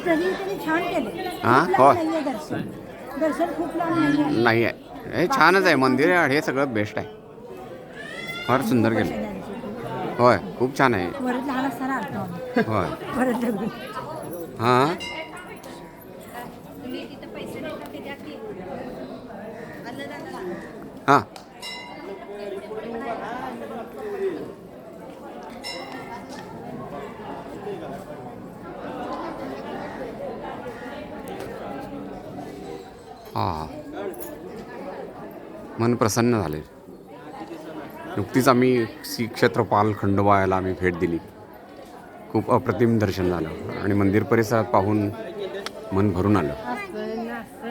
त्यांनी छान केले. हां खूप हो लांब नाहीये दर्शन. दर्शन खूप लांब नाहीये. नाही आहे. हे छानच आहे मंदिर हे सगळं बेस्ट आहे. फार सुंदर केलं. होय खूप छान आहे. परत लहान असताना आलतो आम्ही. होय परत लग्न. हां हां हां मन प्रसन्न झाले. नुकतीच आम्ही श्री क्षेत्रपाल खंडोबा आम्ही भेट दिली. खूप अप्रतिम दर्शन झालं आणि मंदिर परिसरात पाहून मन भरून आलं.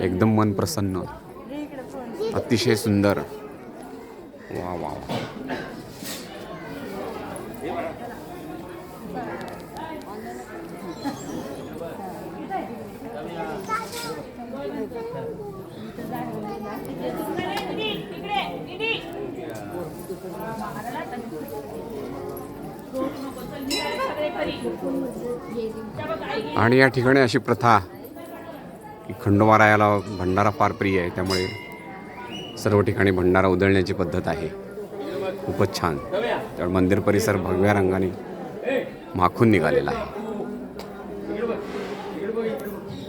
एकदम मन प्रसन्न, अतिशय सुंदर. वा वा वा. आणि या ठिकाणी अशी प्रथा की खंडोबारायाला भंडारा फार प्रिय आहे, त्यामुळे सर्व ठिकाणी भंडारा उधळण्याची पद्धत आहे. खूपच छान. त्यामुळे मंदिर परिसर भगव्या रंगाने माखून निघालेला आहे.